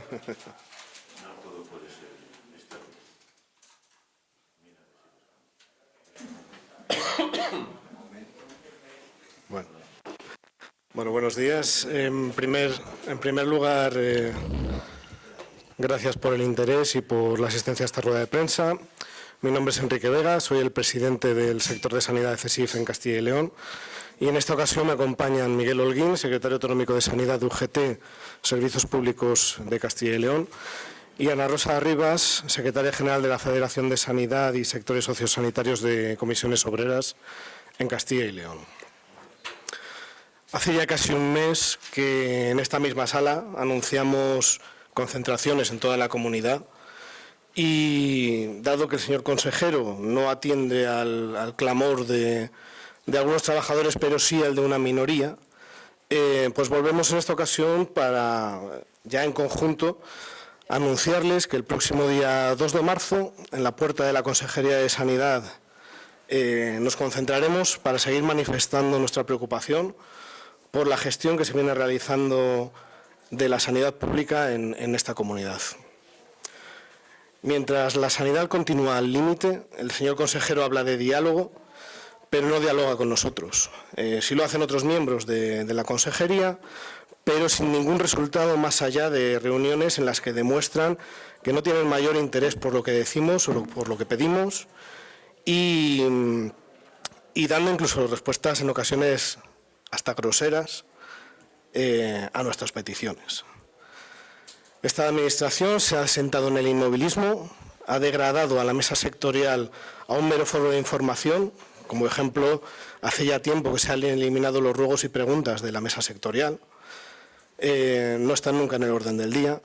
todo puede ser Bueno, buenos días. En primer lugar, gracias por el interés y por la asistencia a esta rueda de prensa. Mi nombre es Enrique Vega, soy el presidente del sector de sanidad de CESIF en Castilla y León. Y en esta ocasión me acompañan Miguel Holguín, secretario autonómico de Sanidad de UGT, Servicios Públicos de Castilla y León, y Ana Rosa Arribas, secretaria general de la Federación de Sanidad y Sectores Sociosanitarios de Comisiones Obreras en Castilla y León. Hace ya casi un mes que en esta misma sala anunciamos concentraciones en toda la comunidad y, dado que el señor consejero no atiende al clamor de algunos trabajadores, pero sí al de una minoría, pues volvemos en esta ocasión para, ya en conjunto, anunciarles que el próximo día 2 de marzo, en la puerta de la Consejería de Sanidad, nos concentraremos para seguir manifestando nuestra preocupación por la gestión que se viene realizando de la sanidad pública en esta comunidad. Mientras la sanidad continúa al límite, el señor consejero habla de diálogo, pero no dialoga con nosotros. Sí lo hacen otros miembros de la consejería, pero sin ningún resultado más allá de reuniones en las que demuestran que no tienen mayor interés por lo que decimos o por lo que pedimos y dando incluso respuestas en ocasiones hasta groseras a nuestras peticiones. Esta administración se ha sentado en el inmovilismo, ha degradado a la mesa sectorial a un mero foro de información. Como ejemplo, hace ya tiempo que se han eliminado los ruegos y preguntas de la mesa sectorial, no están nunca en el orden del día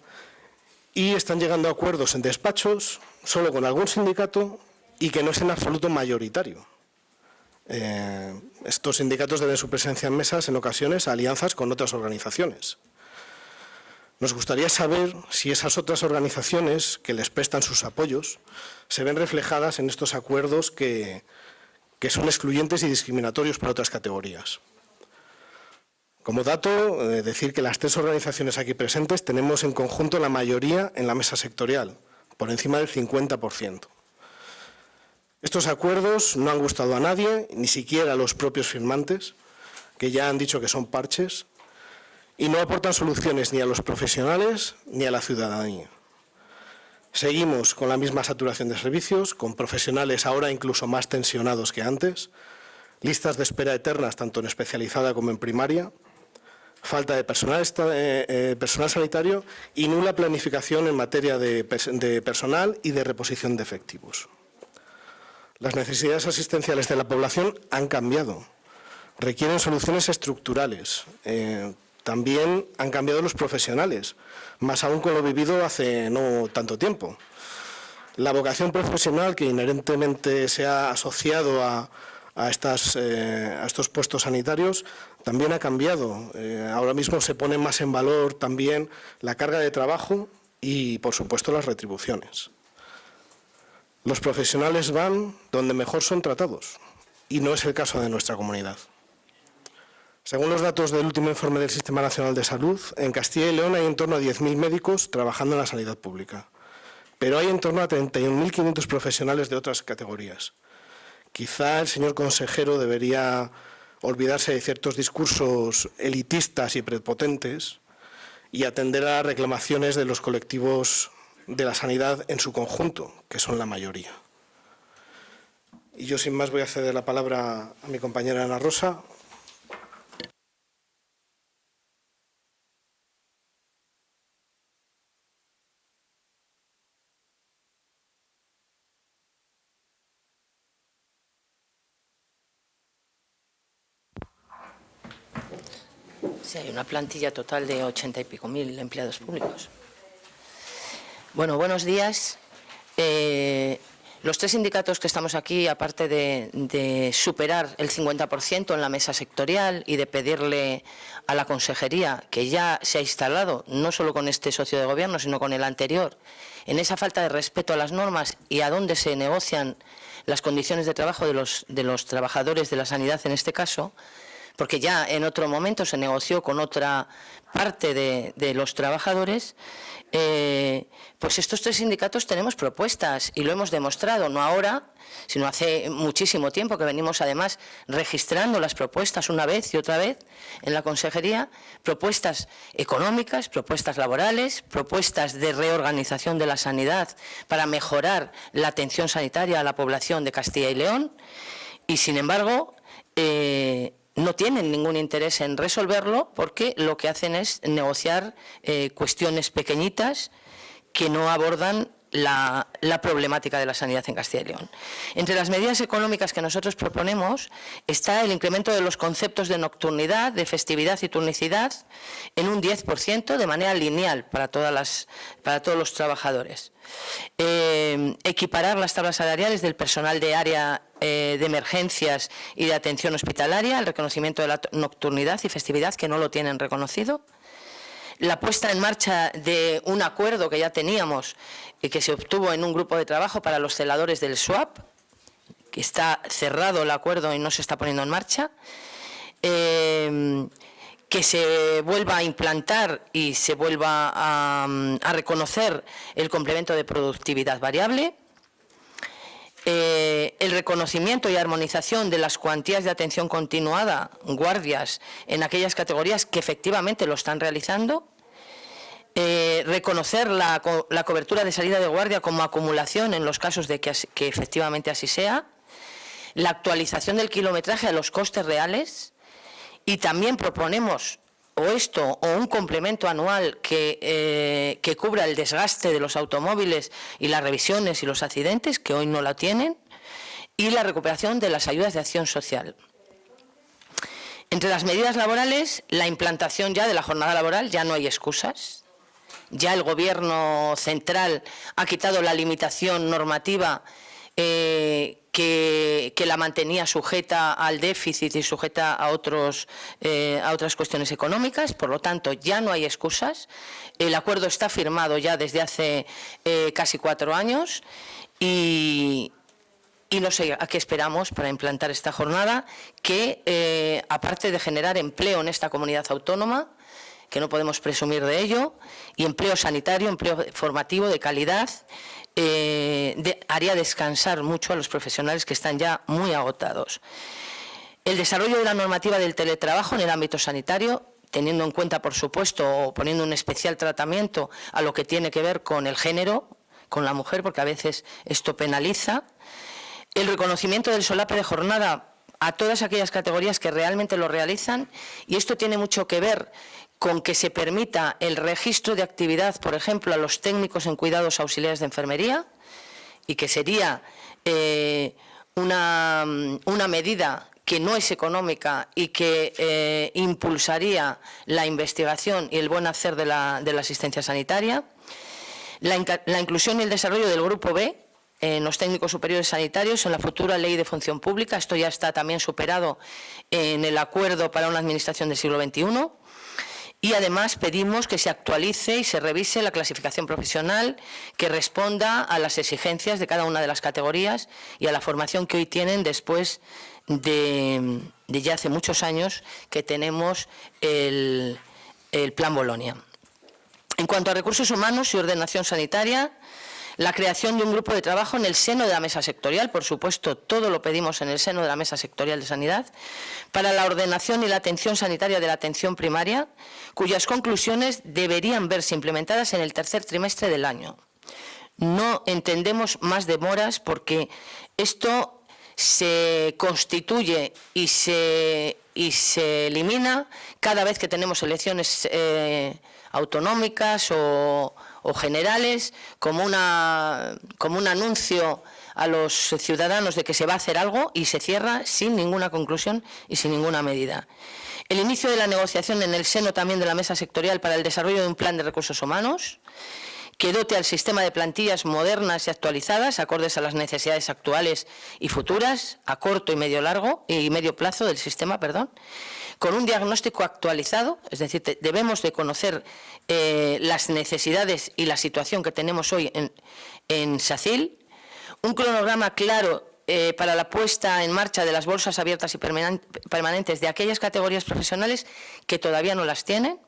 y están llegando a acuerdos en despachos solo con algún sindicato y que no es en absoluto mayoritario. Estos sindicatos deben su presencia en mesas en ocasiones a alianzas con otras organizaciones. Nos gustaría saber si esas otras organizaciones que les prestan sus apoyos se ven reflejadas en estos acuerdos que son excluyentes y discriminatorios para otras categorías. Como dato, decir que las 3 organizaciones aquí presentes tenemos en conjunto la mayoría en la mesa sectorial, por encima del 50%. Estos acuerdos no han gustado a nadie, ni siquiera a los propios firmantes, que ya han dicho que son parches, y no aportan soluciones ni a los profesionales ni a la ciudadanía. Seguimos con la misma saturación de servicios, con profesionales ahora incluso más tensionados que antes, listas de espera eternas tanto en especializada como en primaria, falta de personal sanitario y nula planificación en materia de personal y de reposición de efectivos. Las necesidades asistenciales de la población han cambiado, requieren soluciones estructurales. También han cambiado los profesionales, más aún con lo vivido hace no tanto tiempo. La vocación profesional que inherentemente se ha asociado a estos puestos sanitarios también ha cambiado. Ahora mismo se pone más en valor también la carga de trabajo y, por supuesto, las retribuciones. Los profesionales van donde mejor son tratados y no es el caso de nuestra comunidad. Según los datos del último informe del Sistema Nacional de Salud, en Castilla y León hay en torno a 10.000 médicos trabajando en la sanidad pública, pero hay en torno a 31.500 profesionales de otras categorías. Quizá el señor consejero debería olvidarse de ciertos discursos elitistas y prepotentes y atender a las reclamaciones de los colectivos de la sanidad en su conjunto, que son la mayoría. Y yo, sin más, voy a ceder la palabra a mi compañera Ana Rosa. Sí, hay una plantilla total de 80 y pico mil empleados públicos. Bueno, buenos días. Los 3 sindicatos que estamos aquí, aparte de superar el 50% en la mesa sectorial y de pedirle a la consejería, que ya se ha instalado, no solo con este socio de gobierno, sino con el anterior, en esa falta de respeto a las normas y a dónde se negocian las condiciones de trabajo de los trabajadores de la sanidad en este caso, porque ya en otro momento se negoció con otra parte de los trabajadores, pues estos 3 sindicatos tenemos propuestas y lo hemos demostrado, no ahora, sino hace muchísimo tiempo que venimos además registrando las propuestas una vez y otra vez en la Consejería, propuestas económicas, propuestas laborales, propuestas de reorganización de la sanidad para mejorar la atención sanitaria a la población de Castilla y León y, sin embargo, no tienen ningún interés en resolverlo porque lo que hacen es negociar cuestiones pequeñitas que no abordan la problemática de la sanidad en Castilla y León. Entre las medidas económicas que nosotros proponemos está el incremento de los conceptos de nocturnidad, de festividad y turnicidad en un 10% de manera lineal para todos los trabajadores. Equiparar las tablas salariales del personal de área de emergencias y de atención hospitalaria, el reconocimiento de la nocturnidad y festividad que no lo tienen reconocido. La puesta en marcha de un acuerdo que ya teníamos y que se obtuvo en un grupo de trabajo para los celadores del SUAP, que está cerrado el acuerdo y no se está poniendo en marcha, que se vuelva a implantar y se vuelva a reconocer el complemento de productividad variable, el reconocimiento y armonización de las cuantías de atención continuada, guardias, en aquellas categorías que efectivamente lo están realizando, reconocer la cobertura de salida de guardia como acumulación en los casos de que efectivamente así sea, la actualización del kilometraje a los costes reales y también proponemos o un complemento anual que cubra el desgaste de los automóviles y las revisiones y los accidentes, que hoy no la tienen, y la recuperación de las ayudas de acción social. Entre las medidas laborales, la implantación ya de la jornada laboral, ya no hay excusas. Ya el Gobierno central ha quitado la limitación normativa que la mantenía sujeta al déficit y sujeta a otras cuestiones económicas, por lo tanto ya no hay excusas. El acuerdo está firmado ya desde hace casi 4 años y no sé a qué esperamos para implantar esta jornada que, aparte de generar empleo en esta comunidad autónoma, que no podemos presumir de ello, y empleo sanitario, empleo formativo de calidad, haría descansar mucho a los profesionales que están ya muy agotados. El desarrollo de la normativa del teletrabajo en el ámbito sanitario, teniendo en cuenta, por supuesto, o poniendo un especial tratamiento a lo que tiene que ver con el género, con la mujer, porque a veces esto penaliza. El reconocimiento del solape de jornada a todas aquellas categorías que realmente lo realizan, y esto tiene mucho que ver con que se permita el registro de actividad, por ejemplo, a los técnicos en cuidados auxiliares de enfermería, y que sería una medida que no es económica y que impulsaría la investigación y el buen hacer de la asistencia sanitaria. La inclusión y el desarrollo del Grupo B en los técnicos superiores sanitarios en la futura Ley de Función Pública. Esto ya está también superado en el Acuerdo para una Administración del siglo XXI. Y además pedimos que se actualice y se revise la clasificación profesional que responda a las exigencias de cada una de las categorías y a la formación que hoy tienen después de ya hace muchos años que tenemos el Plan Bolonia. En cuanto a recursos humanos y ordenación sanitaria, la creación de un grupo de trabajo en el seno de la mesa sectorial, por supuesto, todo lo pedimos en el seno de la mesa sectorial de sanidad, para la ordenación y la atención sanitaria de la atención primaria, cuyas conclusiones deberían verse implementadas en el tercer trimestre del año. No entendemos más demoras porque esto se constituye y se elimina cada vez que tenemos elecciones autonómicas o generales, como un anuncio a los ciudadanos de que se va a hacer algo y se cierra sin ninguna conclusión y sin ninguna medida. El inicio de la negociación en el seno también de la mesa sectorial para el desarrollo de un plan de recursos humanos que dote al sistema de plantillas modernas y actualizadas, acordes a las necesidades actuales y futuras, a corto y medio plazo del sistema, con un diagnóstico actualizado, es decir, debemos de conocer las necesidades y la situación que tenemos hoy en SACIL, un cronograma claro para la puesta en marcha de las bolsas abiertas y permanentes de aquellas categorías profesionales que todavía no las tienen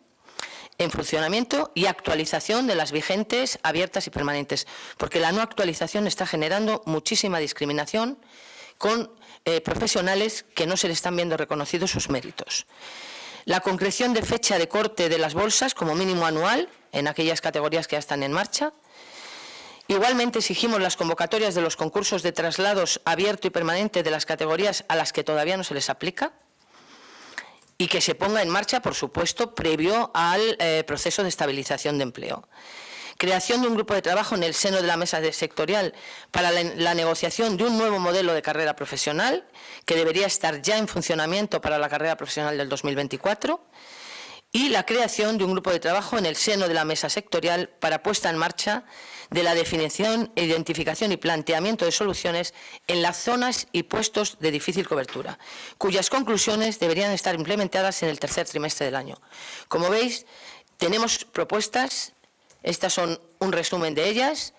en funcionamiento, y actualización de las vigentes abiertas y permanentes, porque la no actualización está generando muchísima discriminación con profesionales que no se le están viendo reconocidos sus méritos. La concreción de fecha de corte de las bolsas como mínimo anual en aquellas categorías que ya están en marcha. Igualmente exigimos las convocatorias de los concursos de traslados abierto y permanente de las categorías a las que todavía no se les aplica, y que se ponga en marcha, por supuesto, previo al proceso de estabilización de empleo. Creación de un grupo de trabajo en el seno de la mesa sectorial para la negociación de un nuevo modelo de carrera profesional, que debería estar ya en funcionamiento para la carrera profesional del 2024, y la creación de un grupo de trabajo en el seno de la mesa sectorial para puesta en marcha de la definición, identificación y planteamiento de soluciones en las zonas y puestos de difícil cobertura, cuyas conclusiones deberían estar implementadas en el tercer trimestre del año. Como veis, tenemos propuestas, estas son un resumen de ellas,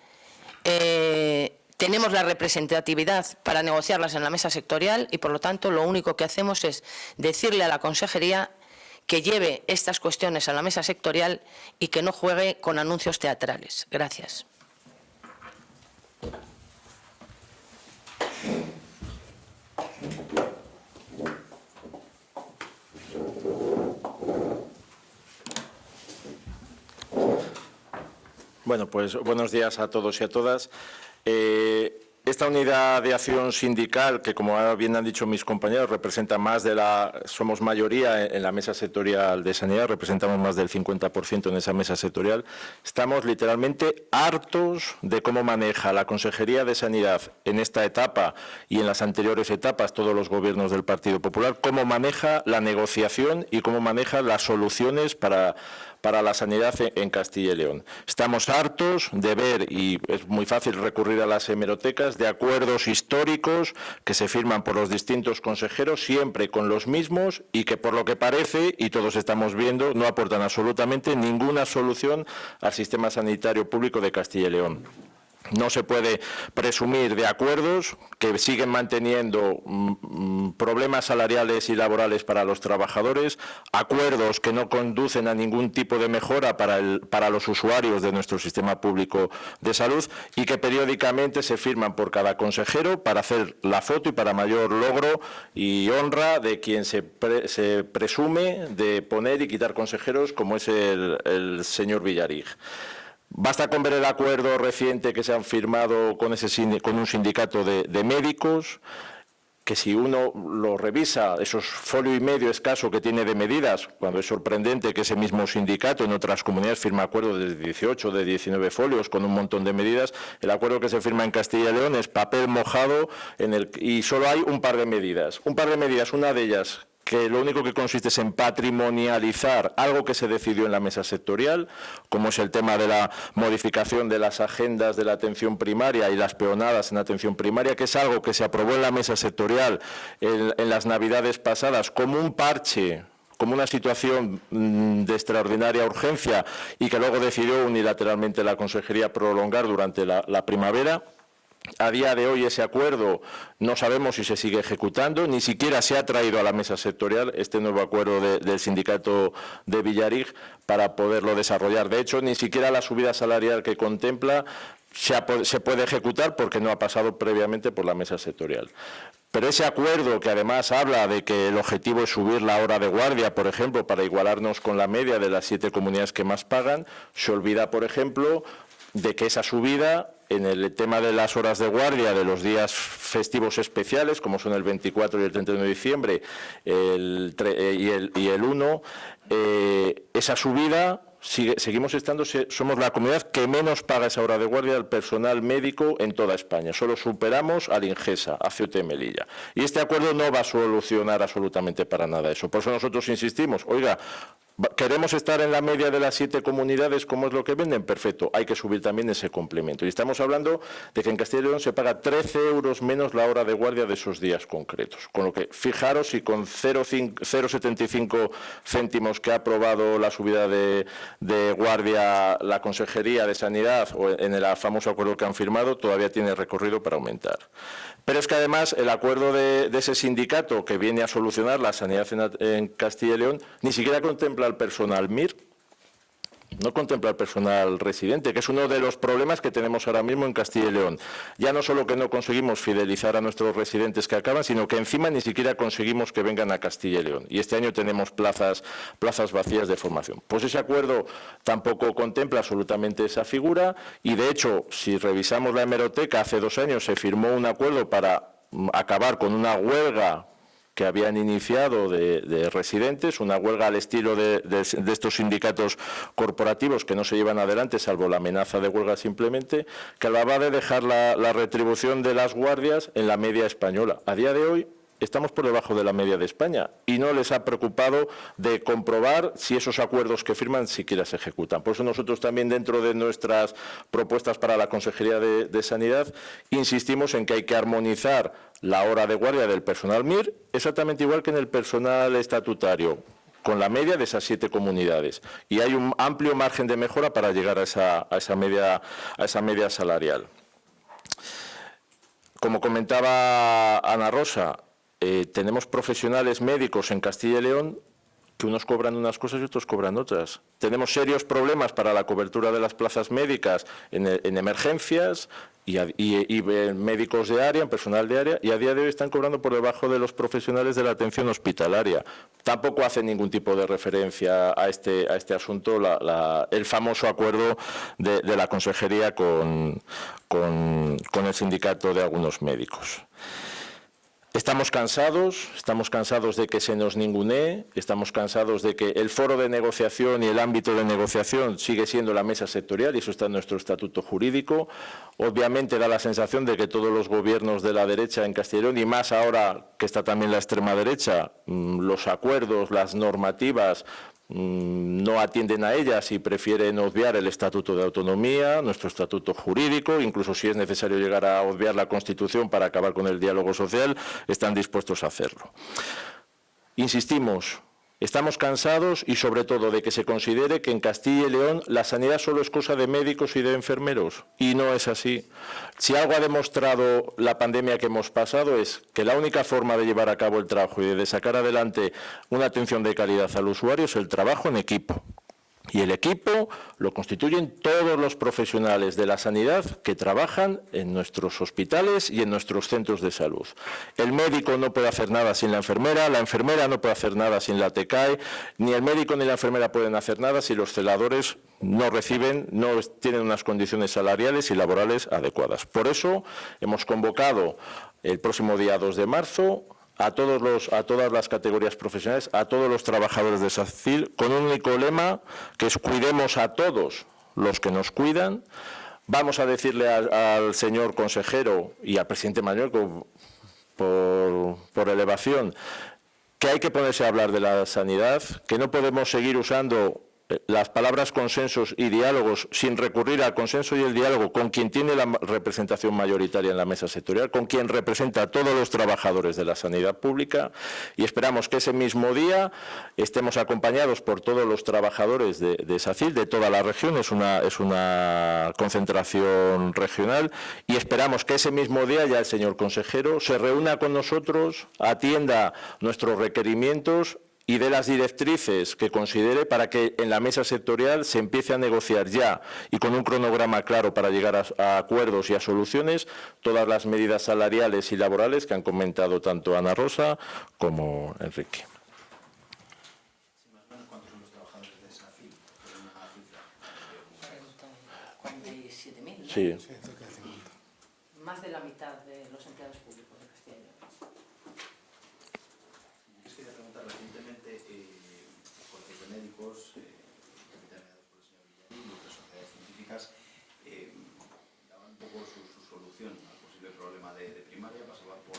tenemos la representatividad para negociarlas en la mesa sectorial y, por lo tanto, lo único que hacemos es decirle a la Consejería que lleve estas cuestiones a la mesa sectorial y que no juegue con anuncios teatrales. Gracias. Bueno, pues buenos días a todos y a todas. Esta unidad de acción sindical, que como bien han dicho mis compañeros, representa más de somos mayoría en la mesa sectorial de sanidad, representamos más del 50% en esa mesa sectorial, estamos literalmente hartos de cómo maneja la Consejería de Sanidad en esta etapa y en las anteriores etapas, todos los gobiernos del Partido Popular, cómo maneja la negociación y cómo maneja las soluciones para la sanidad en Castilla y León. Estamos hartos de ver, y es muy fácil recurrir a las hemerotecas, de acuerdos históricos que se firman por los distintos consejeros, siempre con los mismos, y que por lo que parece, y todos estamos viendo, no aportan absolutamente ninguna solución al sistema sanitario público de Castilla y León. No se puede presumir de acuerdos que siguen manteniendo problemas salariales y laborales para los trabajadores, acuerdos que no conducen a ningún tipo de mejora para los usuarios de nuestro sistema público de salud, y que periódicamente se firman por cada consejero para hacer la foto y para mayor logro y honra de quien se presume de poner y quitar consejeros, como es el señor Villarig. Basta con ver el acuerdo reciente que se han firmado con un sindicato de médicos, que si uno lo revisa, esos folio y medio escaso que tiene de medidas, cuando es sorprendente que ese mismo sindicato en otras comunidades firma acuerdos de 18, de 19 folios con un montón de medidas, el acuerdo que se firma en Castilla y León es papel mojado y solo hay un par de medidas. Una de ellas que lo único que consiste es en patrimonializar algo que se decidió en la mesa sectorial, como es el tema de la modificación de las agendas de la atención primaria y las peonadas en atención primaria, que es algo que se aprobó en la mesa sectorial en las Navidades pasadas como un parche, como una situación de extraordinaria urgencia, y que luego decidió unilateralmente la Consejería prolongar durante la primavera. A día de hoy ese acuerdo no sabemos si se sigue ejecutando, ni siquiera se ha traído a la mesa sectorial este nuevo acuerdo del sindicato de Villarig para poderlo desarrollar. De hecho, ni siquiera la subida salarial que contempla se puede ejecutar porque no ha pasado previamente por la mesa sectorial. Pero ese acuerdo, que además habla de que el objetivo es subir la hora de guardia, por ejemplo, para igualarnos con la media de las 7 comunidades que más pagan, se olvida, por ejemplo, de que esa subida en el tema de las horas de guardia de los días festivos especiales, como son el 24 y el 31 de diciembre y el 1, esa subida, seguimos somos la comunidad que menos paga esa hora de guardia del personal médico en toda España. Solo superamos al Ingesa, a Ceuta y Melilla. Y este acuerdo no va a solucionar absolutamente para nada eso. Por eso nosotros insistimos, oiga, ¿Queremos estar en la media de las 7 comunidades como es lo que venden? Perfecto, hay que subir también ese complemento. Y estamos hablando de que en Castilla y León se paga 13 euros menos la hora de guardia de esos días concretos. Con lo que, fijaros si con 0,75 céntimos que ha aprobado la subida de guardia la Consejería de Sanidad o en el famoso acuerdo que han firmado, todavía tiene recorrido para aumentar. Pero es que además el acuerdo de ese sindicato que viene a solucionar la sanidad en Castilla y León ni siquiera contempla al personal MIR, no contempla al personal residente, que es uno de los problemas que tenemos ahora mismo en Castilla y León. Ya no solo que no conseguimos fidelizar a nuestros residentes que acaban, sino que encima ni siquiera conseguimos que vengan a Castilla y León. Y este año tenemos plazas vacías de formación. Pues ese acuerdo tampoco contempla absolutamente esa figura y, de hecho, si revisamos la hemeroteca, hace 2 años se firmó un acuerdo para acabar con una huelga que habían iniciado de residentes, una huelga al estilo de estos sindicatos corporativos que no se llevan adelante, salvo la amenaza de huelga simplemente, que hablaba de dejar la retribución de las guardias en la media española. A día de hoy estamos por debajo de la media de España y no les ha preocupado de comprobar si esos acuerdos que firman siquiera se ejecutan. Por eso nosotros también, dentro de nuestras propuestas para la Consejería de Sanidad, insistimos en que hay que armonizar la hora de guardia del personal MIR exactamente igual que en el personal estatutario, con la media de esas 7 comunidades. Y hay un amplio margen de mejora para llegar a esa media salarial. Como comentaba Ana Rosa, tenemos profesionales médicos en Castilla y León que unos cobran unas cosas y otros cobran otras. Tenemos serios problemas para la cobertura de las plazas médicas en emergencias y médicos de área, en personal de área, y a día de hoy están cobrando por debajo de los profesionales de la atención hospitalaria. Tampoco hace ningún tipo de referencia a este asunto el famoso acuerdo de la Consejería con el sindicato de algunos médicos. Estamos cansados de que se nos ningunee, estamos cansados de que el foro de negociación y el ámbito de negociación sigue siendo la mesa sectorial, y eso está en nuestro estatuto jurídico. Obviamente da la sensación de que todos los gobiernos de la derecha en Castilla y León, y más ahora que está también la extrema derecha, los acuerdos, las normativas, no atienden a ellas y prefieren obviar el Estatuto de Autonomía, nuestro estatuto jurídico, incluso si es necesario llegar a obviar la Constitución para acabar con el diálogo social, están dispuestos a hacerlo. Insistimos, estamos cansados y sobre todo de que se considere que en Castilla y León la sanidad solo es cosa de médicos y de enfermeros, y no es así. Si algo ha demostrado la pandemia que hemos pasado es que la única forma de llevar a cabo el trabajo y de sacar adelante una atención de calidad al usuario es el trabajo en equipo. Y el equipo lo constituyen todos los profesionales de la sanidad que trabajan en nuestros hospitales y en nuestros centros de salud. El médico no puede hacer nada sin la enfermera no puede hacer nada sin la TECAE, ni el médico ni la enfermera pueden hacer nada si los celadores no tienen unas condiciones salariales y laborales adecuadas. Por eso hemos convocado el próximo día 2 de marzo a todas las categorías profesionales, a todos los trabajadores de SACIL, con un único lema, que es cuidemos a todos los que nos cuidan. Vamos a decirle al señor consejero y al presidente Manuel, por elevación, que hay que ponerse a hablar de la sanidad, que no podemos seguir usando las palabras consensos y diálogos sin recurrir al consenso y el diálogo con quien tiene la representación mayoritaria en la mesa sectorial, con quien representa a todos los trabajadores de la sanidad pública, y esperamos que ese mismo día estemos acompañados por todos los trabajadores de SACIL, de toda la región, es una concentración regional, y esperamos que ese mismo día ya el señor consejero se reúna con nosotros, atienda nuestros requerimientos y de las directrices que considere para que en la mesa sectorial se empiece a negociar ya y con un cronograma claro para llegar a acuerdos y a soluciones todas las medidas salariales y laborales que han comentado tanto Ana Rosa como Enrique. ¿Cuántos son los trabajadores de SACIL? 47.000. Sí. Más de la mitad de los empleados públicos de Castilla y León. Les quería preguntar recientemente, colegios de médicos, capitaneados por el señor Villarín y otras sociedades científicas, daban un poco su solución al posible problema de primaria, pasaba por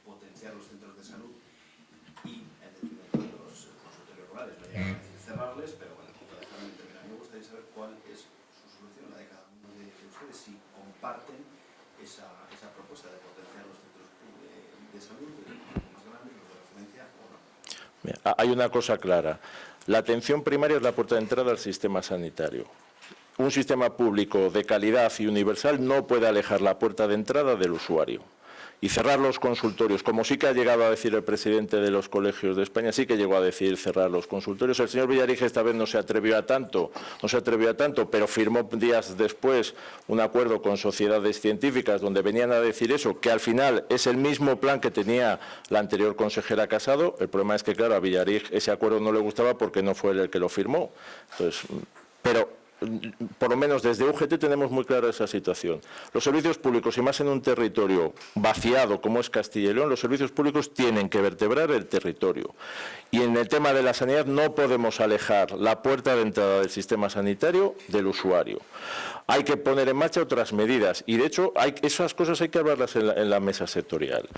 potenciar los centros de salud y, en detrimento de los consultorios rurales, no llegaban a decir cerrarles, comparten esa propuesta de potenciar los centros de salud, los más grandes, los de referencia o no. Mira, hay una cosa clara. La atención primaria es la puerta de entrada al sistema sanitario. Un sistema público de calidad y universal no puede alejar la puerta de entrada del usuario. Y cerrar los consultorios, como sí que ha llegado a decir el presidente de los colegios de España, sí que llegó a decir cerrar los consultorios. El señor Villarige esta vez no se atrevió a tanto, pero firmó días después un acuerdo con sociedades científicas donde venían a decir eso, que al final es el mismo plan que tenía la anterior consejera Casado. El problema es que, claro, a Villarige ese acuerdo no le gustaba porque no fue él el que lo firmó. Entonces, pero por lo menos desde UGT tenemos muy clara esa situación. Los servicios públicos, y más en un territorio vaciado como es Castilla y León, los servicios públicos tienen que vertebrar el territorio. Y en el tema de la sanidad no podemos alejar la puerta de entrada del sistema sanitario del usuario. Hay que poner en marcha otras medidas y, de hecho, esas cosas hay que hablarlas en la mesa sectorial.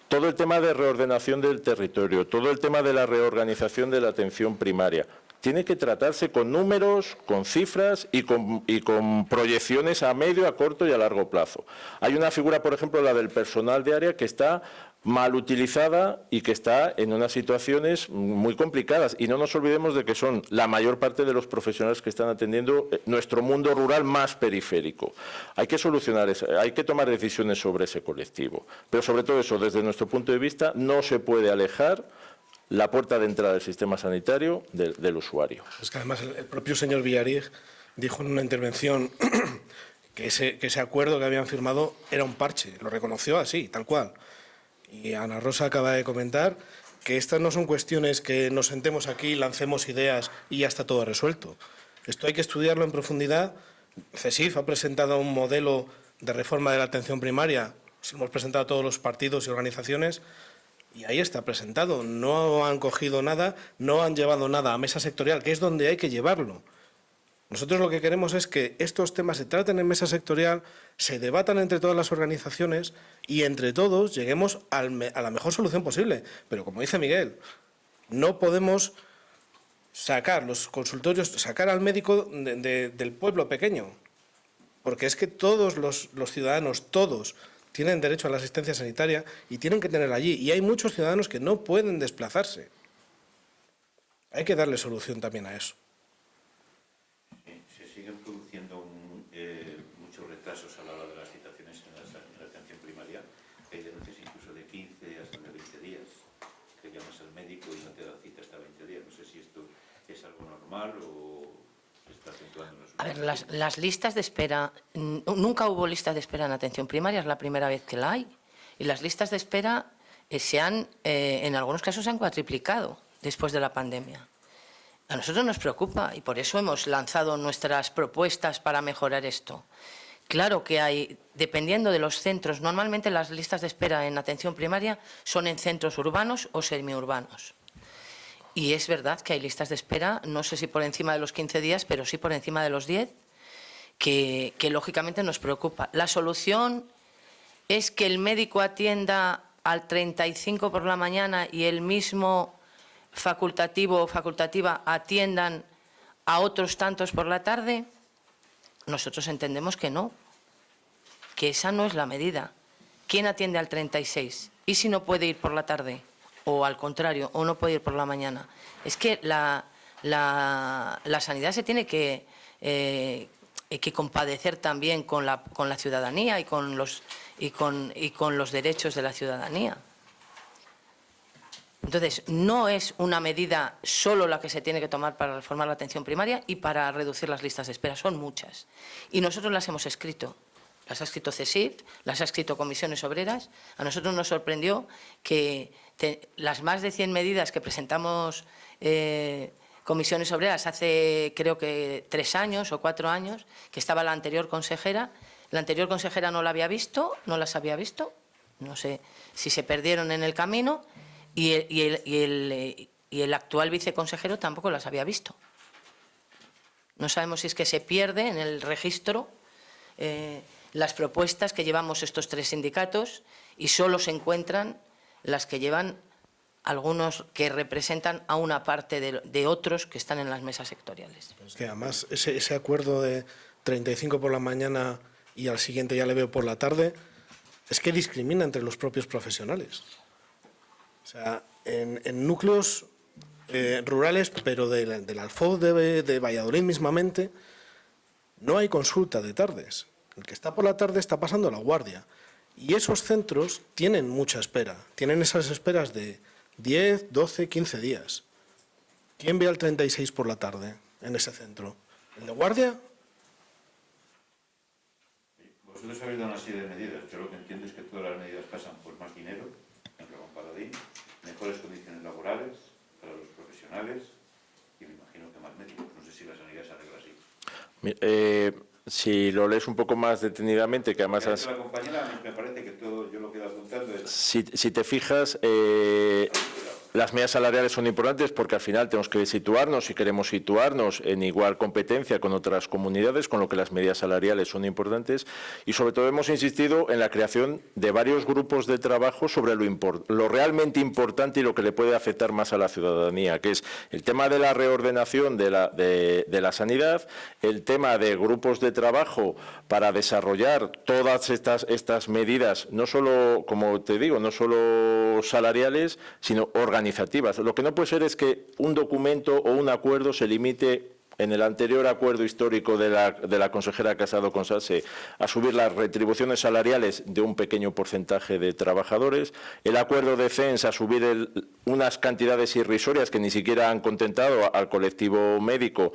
Todo el tema de reordenación del territorio, todo el tema de la reorganización de la atención primaria, tiene que tratarse con números, con cifras y con proyecciones a medio, a corto y a largo plazo. Hay una figura, por ejemplo, la del personal de área, que está mal utilizada y que está en unas situaciones muy complicadas. Y no nos olvidemos de que son la mayor parte de los profesionales que están atendiendo nuestro mundo rural más periférico. Hay que solucionar eso, hay que tomar decisiones sobre ese colectivo. Pero sobre todo eso, desde nuestro punto de vista, no se puede alejar la puerta de entrada del sistema sanitario del usuario. Es que además el propio señor Villarige dijo en una intervención que ese acuerdo que habían firmado era un parche, lo reconoció así, tal cual. Y Ana Rosa acaba de comentar que estas no son cuestiones que nos sentemos aquí, lancemos ideas y ya está todo resuelto. Esto hay que estudiarlo en profundidad. CESIF ha presentado un modelo de reforma de la atención primaria, se lo hemos presentado a todos los partidos y organizaciones, y ahí está presentado. No han cogido nada, no han llevado nada a mesa sectorial, que es donde hay que llevarlo. Nosotros lo que queremos es que estos temas se traten en mesa sectorial, se debatan entre todas las organizaciones y entre todos lleguemos a la mejor solución posible. Pero como dice Miguel, no podemos sacar los consultorios, sacar al médico del pueblo pequeño, porque es que todos los ciudadanos, todos, tienen derecho a la asistencia sanitaria y tienen que tenerla allí. Y hay muchos ciudadanos que no pueden desplazarse. Hay que darle solución también a eso. Se siguen produciendo muchos retrasos a la hora de las citaciones en la atención primaria. Hay denuncias incluso de 15 hasta de 20 días, que llamas al médico y no te da cita hasta 20 días. No sé si esto es algo normal o se está acentuando en los A ver, las listas de espera, nunca hubo listas de espera en atención primaria, es la primera vez que la hay. Y las listas de espera en algunos casos se han cuatriplicado después de la pandemia. A nosotros nos preocupa y por eso hemos lanzado nuestras propuestas para mejorar esto. Claro que hay, dependiendo de los centros, normalmente las listas de espera en atención primaria son en centros urbanos o semiurbanos. Y es verdad que hay listas de espera, no sé si por encima de los 15 días, pero sí por encima de los 10, que lógicamente nos preocupa. La solución es que el médico atienda al 35 por la mañana y el mismo facultativo o facultativa atiendan a otros tantos por la tarde. Nosotros entendemos que no, que esa no es la medida. ¿Quién atiende al 36? ¿Y si no puede ir por la tarde? O al contrario, o no puede ir por la mañana. Es que la sanidad se tiene que compadecer también con la ciudadanía y con los derechos de la ciudadanía. Entonces, no es una medida solo la que se tiene que tomar para reformar la atención primaria y para reducir las listas de espera, son muchas. Y nosotros las hemos escrito. Las ha escrito CESIF, las ha escrito Comisiones Obreras. A nosotros nos sorprendió que las más de 100 medidas que presentamos Comisiones Obreras hace, creo que 3 años o 4 años, que estaba la anterior consejera no la había visto, no las había visto, no sé si se perdieron en el camino, y el actual viceconsejero tampoco las había visto. No sabemos si es que se pierde en el registro las propuestas que llevamos estos 3 sindicatos y solo se encuentran las que llevan algunos que representan a una parte de otros que están en las mesas sectoriales. Es que además ese acuerdo de 35 por la mañana y al siguiente ya le veo por la tarde, es que discrimina entre los propios profesionales. O sea, en núcleos rurales, pero del Alfoz de Valladolid mismamente, no hay consulta de tardes. El que está por la tarde está pasando la guardia. Y esos centros tienen mucha espera. Tienen esas esperas de 10, 12, 15 días. ¿Quién ve al 36 por la tarde en ese centro? ¿El de guardia? Vosotros habéis dado una serie de medidas. Yo lo que entiendo es que todas las medidas pasan por más dinero, en Ramón Paladín, mejores condiciones laborales para los profesionales y me imagino que más médicos. No sé si la sanidad se arregla así. Si lo lees un poco más detenidamente, que además... La compañera, me parece que todo, yo lo que he apuntando es... Si te fijas, las medidas salariales son importantes porque al final tenemos que situarnos, si queremos situarnos en igual competencia con otras comunidades, con lo que las medidas salariales son importantes. Y sobre todo hemos insistido en la creación de varios grupos de trabajo sobre lo realmente importante y lo que le puede afectar más a la ciudadanía, que es el tema de la reordenación de la sanidad, el tema de grupos de trabajo para desarrollar todas estas medidas, no solo, como te digo, no solo salariales, sino organizativas. Lo que no puede ser es que un documento o un acuerdo se limite, en el anterior acuerdo histórico de la consejera Casado con Sase, a subir las retribuciones salariales de un pequeño porcentaje de trabajadores, el acuerdo de CENS a subir unas cantidades irrisorias que ni siquiera han contentado al colectivo médico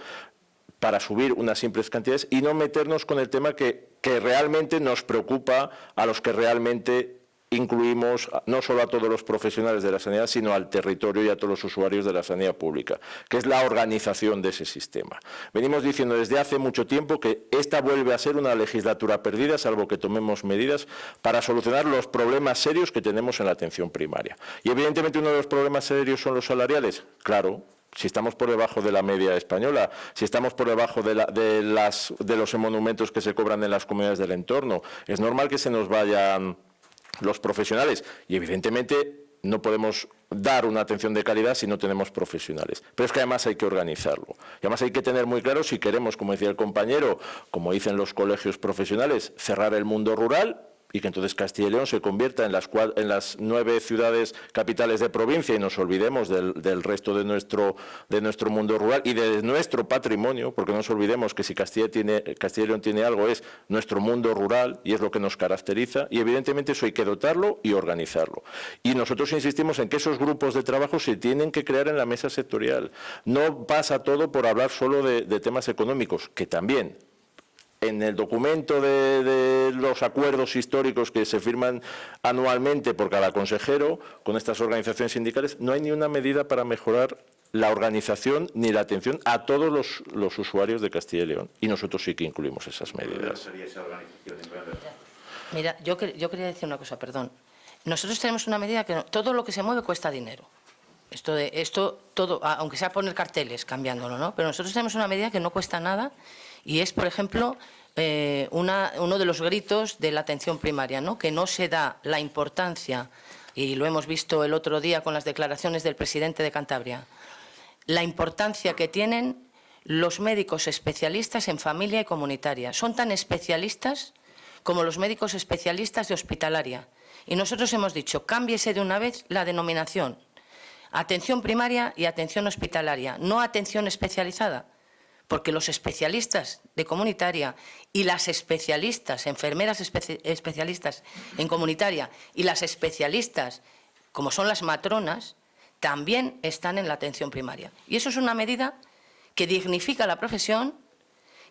para subir unas simples cantidades y no meternos con el tema que realmente nos preocupa a los que realmente incluimos no solo a todos los profesionales de la sanidad, sino al territorio y a todos los usuarios de la sanidad pública, que es la organización de ese sistema. Venimos diciendo desde hace mucho tiempo que esta vuelve a ser una legislatura perdida, salvo que tomemos medidas para solucionar los problemas serios que tenemos en la atención primaria. Y evidentemente uno de los problemas serios son los salariales, claro. Si estamos por debajo de la media española, si estamos por debajo de los monumentos que se cobran en las comunidades del entorno, es normal que se nos vayan los profesionales y evidentemente no podemos dar una atención de calidad si no tenemos profesionales. Pero es que además hay que organizarlo. Y además hay que tener muy claro si queremos, como decía el compañero, como dicen los colegios profesionales, cerrar el mundo rural y que entonces Castilla y León se convierta en las 9 ciudades capitales de provincia y nos olvidemos del resto de nuestro mundo rural y de nuestro patrimonio, porque no nos olvidemos que si Castilla y León tiene algo es nuestro mundo rural y es lo que nos caracteriza y evidentemente eso hay que dotarlo y organizarlo. Y nosotros insistimos en que esos grupos de trabajo se tienen que crear en la mesa sectorial. No pasa todo por hablar solo de temas económicos, que también. En el documento de los acuerdos históricos que se firman anualmente por cada consejero con estas organizaciones sindicales, no hay ni una medida para mejorar la organización ni la atención a todos los usuarios de Castilla y León. Y nosotros sí que incluimos esas medidas. Mira, yo quería decir una cosa, perdón. Nosotros tenemos una medida que todo lo que se mueve cuesta dinero. Esto todo, aunque sea poner carteles cambiándolo, ¿no? Pero nosotros tenemos una medida que no cuesta nada y es, por ejemplo, uno de los gritos de la atención primaria, ¿no? Que no se da la importancia, y lo hemos visto el otro día con las declaraciones del presidente de Cantabria, la importancia que tienen los médicos especialistas en familia y comunitaria. Son tan especialistas como los médicos especialistas de hospitalaria. Y nosotros hemos dicho, cámbiese de una vez la denominación. Atención primaria y atención hospitalaria, no atención especializada, porque los especialistas de comunitaria y las especialistas, enfermeras especialistas en comunitaria y las especialistas, como son las matronas, también están en la atención primaria. Y eso es una medida que dignifica la profesión,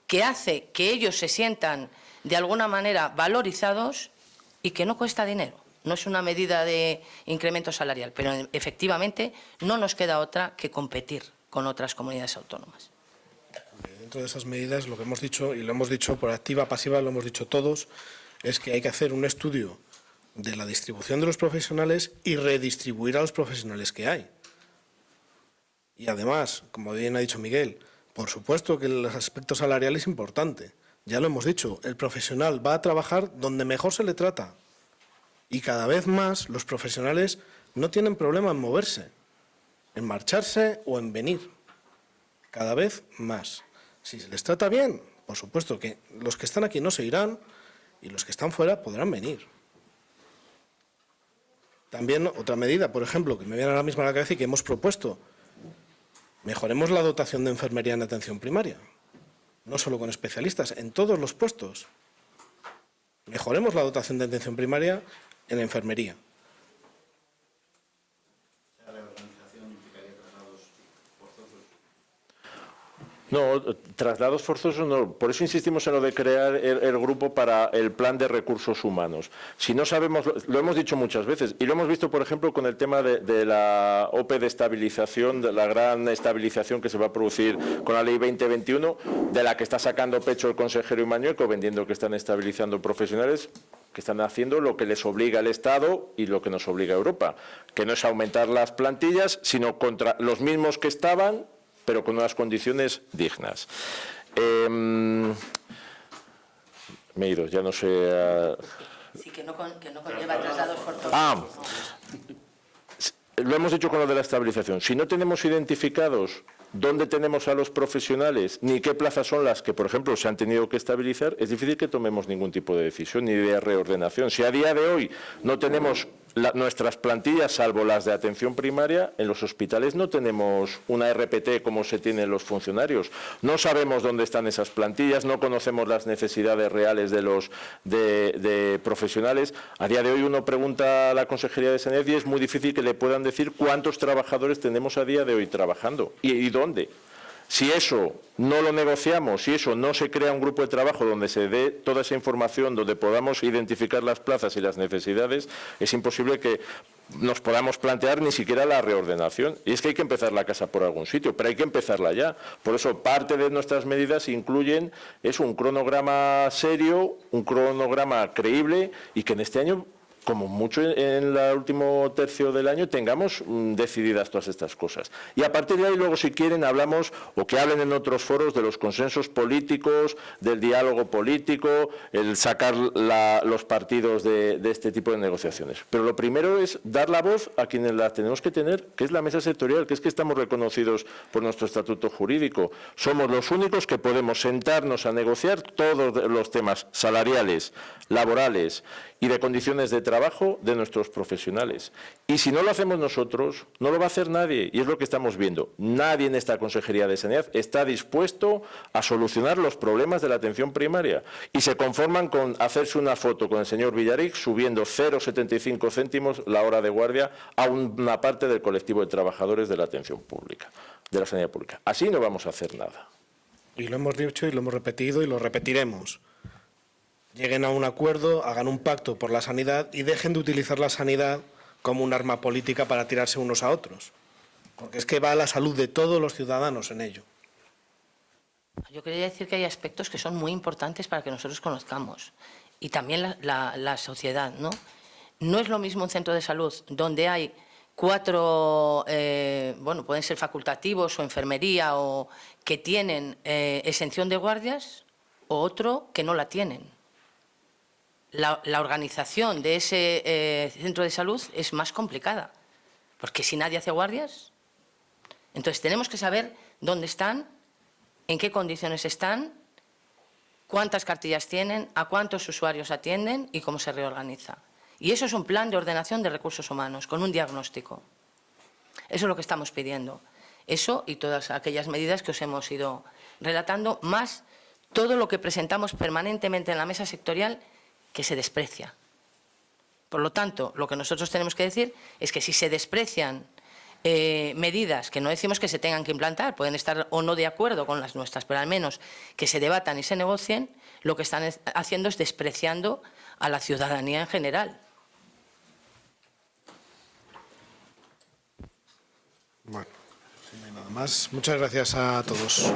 que hace que ellos se sientan de alguna manera valorizados y que no cuesta dinero. No es una medida de incremento salarial, pero efectivamente no nos queda otra que competir con otras comunidades autónomas. Dentro de esas medidas, lo que hemos dicho, y lo hemos dicho por activa, pasiva, lo hemos dicho todos, es que hay que hacer un estudio de la distribución de los profesionales y redistribuir a los profesionales que hay. Y además, como bien ha dicho Miguel, por supuesto que el aspecto salarial es importante. Ya lo hemos dicho, el profesional va a trabajar donde mejor se le trata. Y cada vez más los profesionales no tienen problema en moverse, en marcharse o en venir. Cada vez más. Si se les trata bien, por supuesto que los que están aquí no se irán y los que están fuera podrán venir. También otra medida, por ejemplo, que me viene ahora mismo a la cabeza y que hemos propuesto, mejoremos la dotación de enfermería en atención primaria, no solo con especialistas, en todos los puestos. Mejoremos la dotación de atención primaria en enfermería. ¿La reorganización implicaría traslados forzosos? No, traslados forzosos no. Por eso insistimos en lo de crear el grupo para el plan de recursos humanos. Si no sabemos, lo hemos dicho muchas veces, y lo hemos visto, por ejemplo, con el tema de la OPE de estabilización, de la gran estabilización que se va a producir con la Ley 2021, de la que está sacando pecho el consejero Imañueco, vendiendo que están estabilizando profesionales, que están haciendo lo que les obliga el Estado y lo que nos obliga Europa, que no es aumentar las plantillas, sino contra los mismos que estaban, pero con unas condiciones dignas. Me he ido, ya no sé... Sí, que no conlleva traslados forzosos. Lo hemos dicho con lo de la estabilización. Si no tenemos identificados dónde tenemos a los profesionales, ni qué plazas son las que, por ejemplo, se han tenido que estabilizar, es difícil que tomemos ningún tipo de decisión ni de reordenación. Si a día de hoy no tenemos nuestras plantillas, salvo las de atención primaria, en los hospitales no tenemos una RPT como se tiene en los funcionarios. No sabemos dónde están esas plantillas, no conocemos las necesidades reales de los de profesionales. A día de hoy uno pregunta a la Consejería de Sanidad y es muy difícil que le puedan decir cuántos trabajadores tenemos a día de hoy trabajando y dónde. Si eso no lo negociamos, si eso no se crea un grupo de trabajo donde se dé toda esa información, donde podamos identificar las plazas y las necesidades, es imposible que nos podamos plantear ni siquiera la reordenación. Y es que hay que empezar la casa por algún sitio, pero hay que empezarla ya. Por eso parte de nuestras medidas incluyen un cronograma serio, un cronograma creíble y que en este año, como mucho en el último tercio del año, tengamos decididas todas estas cosas. Y a partir de ahí, luego, si quieren, hablamos, o que hablen en otros foros, de los consensos políticos, del diálogo político, el sacar los partidos de este tipo de negociaciones. Pero lo primero es dar la voz a quienes la tenemos que tener, que es la mesa sectorial, que es que estamos reconocidos por nuestro estatuto jurídico. Somos los únicos que podemos sentarnos a negociar todos los temas salariales, laborales y de condiciones de trabajo de nuestros profesionales. Y si no lo hacemos nosotros, no lo va a hacer nadie, y es lo que estamos viendo. Nadie en esta Consejería de Sanidad está dispuesto a solucionar los problemas de la atención primaria y se conforman con hacerse una foto con el señor Villarich subiendo 0,75 céntimos la hora de guardia a una parte del colectivo de trabajadores de la atención pública, de la sanidad pública. Así no vamos a hacer nada. Y lo hemos dicho y lo hemos repetido y lo repetiremos. Lleguen a un acuerdo, hagan un pacto por la sanidad y dejen de utilizar la sanidad como un arma política para tirarse unos a otros. Porque es que va la salud de todos los ciudadanos en ello. Yo quería decir que hay aspectos que son muy importantes para que nosotros conozcamos. Y también la sociedad, ¿no? No es lo mismo un centro de salud donde hay 4, pueden ser facultativos o enfermería o que tienen exención de guardias, o otro que no la tienen. La organización de ese centro de salud es más complicada, porque si nadie hace guardias, entonces tenemos que saber dónde están, en qué condiciones están, cuántas cartillas tienen, a cuántos usuarios atienden y cómo se reorganiza. Y eso es un plan de ordenación de recursos humanos, con un diagnóstico. Eso es lo que estamos pidiendo. Eso y todas aquellas medidas que os hemos ido relatando, más todo lo que presentamos permanentemente en la mesa sectorial, que se desprecia. Por lo tanto, lo que nosotros tenemos que decir es que si se desprecian medidas, que no decimos que se tengan que implantar, pueden estar o no de acuerdo con las nuestras, pero al menos que se debatan y se negocien, lo que están haciendo es despreciando a la ciudadanía en general. Bueno, si no hay nada más, muchas gracias a todos.